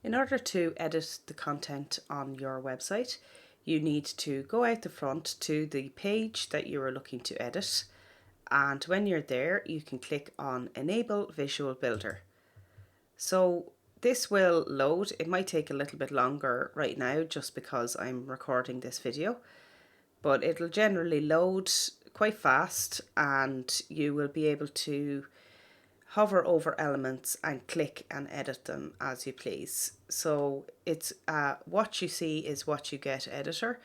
In order to edit the content on your website, you need to go out the front to the page that you are looking to edit, and when you're there you can click on Enable Visual Builder. So this will load. It might take a little bit longer right now just because I'm recording this video, but it'll generally load quite fast and you will be able to hover over elements and click and edit them as you please. So it's what you see is what you get editor.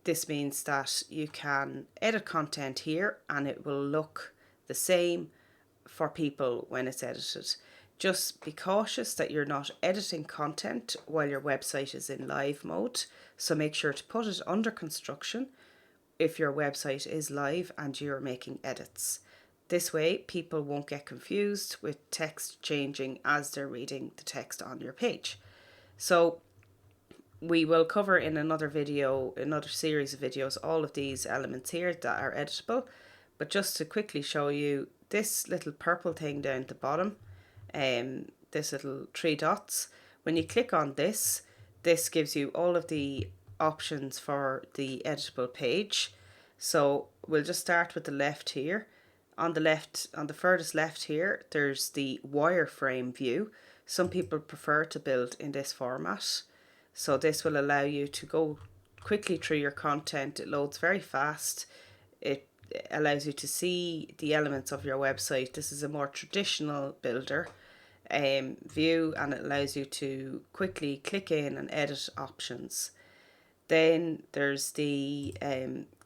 This means that you can edit content here and it will look the same for people when it's edited. Just be cautious that you're not editing content while your website is in live mode. So make sure to put it under construction if your website is live and you're making edits. This way people won't get confused with text changing as they're reading the text on your page. So we will cover in another video, another series of videos, all of these elements here that are editable. But just to quickly show you, this little purple thing down at the bottom, this little 3 dots, when you click on this gives you all of the options for the editable page. So we'll just start with the left here. On the left, on the furthest left here, there's the wireframe view. Some people prefer to build in this format. So this will allow you to go quickly through your content. It loads very fast. It allows you to see the elements of your website. This is a more traditional builder view, and it allows you to quickly click in and edit options. Then there's the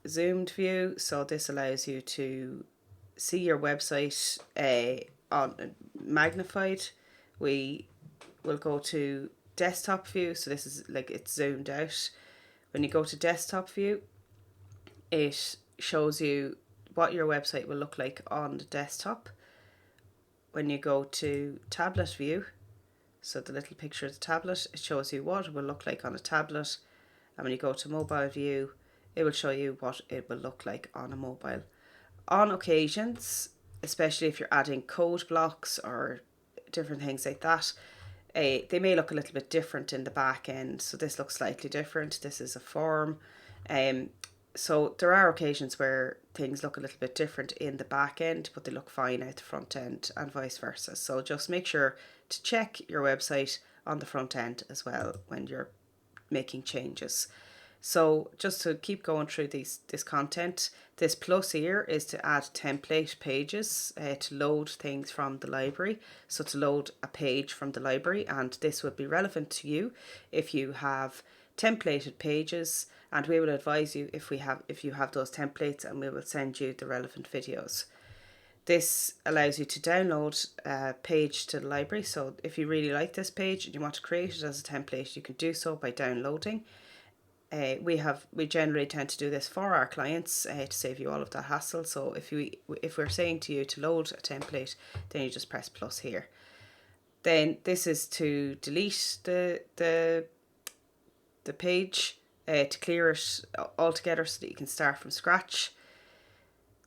zoomed view. So this allows you to see your website on magnified. We will go to desktop view, so this is like it's zoomed out. When you go to desktop view, it shows you what your website will look like on the desktop. When you go to tablet view, so the little picture of the tablet, it shows you what it will look like on a tablet. And when you go to mobile view, it will show you what it will look like on a mobile. On occasions, especially if you're adding code blocks or different things like that, they may look a little bit different in the back end. So this looks slightly different. This is a form. So there are occasions where things look a little bit different in the back end, but they look fine out the front end and vice versa. So just make sure to check your website on the front end as well when you're making changes. So just to keep going through this content, this plus here is to add template pages to load things from the library. So to load a page from the library, and this would be relevant to you if you have templated pages, and we will advise you if you have those templates, and we will send you the relevant videos. This allows you to download a page to the library. So if you really like this page and you want to create it as a template, you can do so by downloading. We generally tend to do this for our clients to save you all of that hassle. So if we're saying to you to load a template, then you just press plus here. Then this is to delete the page, to clear it altogether so that you can start from scratch.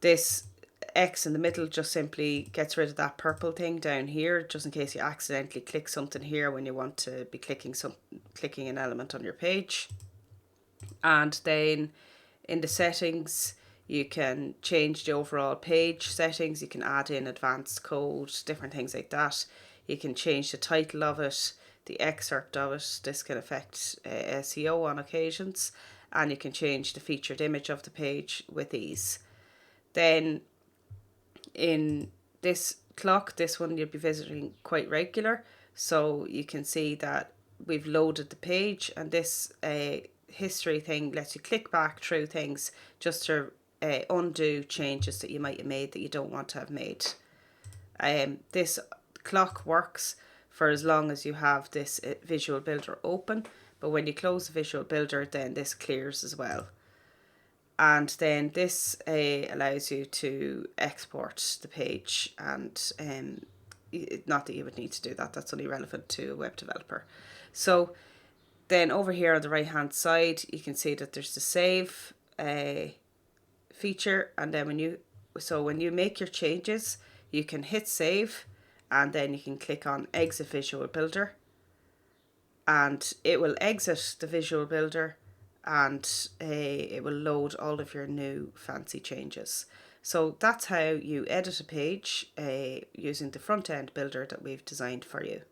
This X in the middle just simply gets rid of that purple thing down here, just in case you accidentally click something here when you want to be clicking an element on your page. And then in the settings, you can change the overall page settings. You can add in advanced code, different things like that. You can change the title of it, the excerpt of it. This can affect SEO on occasions. And you can change the featured image of the page with ease. Then in this clock, this one you'll be visiting quite regular. So you can see that we've loaded the page, and this history thing lets you click back through things just to undo changes that you might have made that you don't want to have made. This clock works for as long as you have this visual builder open, but when you close the visual builder, then this clears as well. And then this allows you to export the page, and not that you would need to do that, that's only relevant to a web developer. So then over here on the right hand side, you can see that there's the save feature, and then when you make your changes, you can hit save, and then you can click on exit visual builder, and it will exit the visual builder, and it will load all of your new fancy changes. So that's how you edit a page using the front end builder that we've designed for you.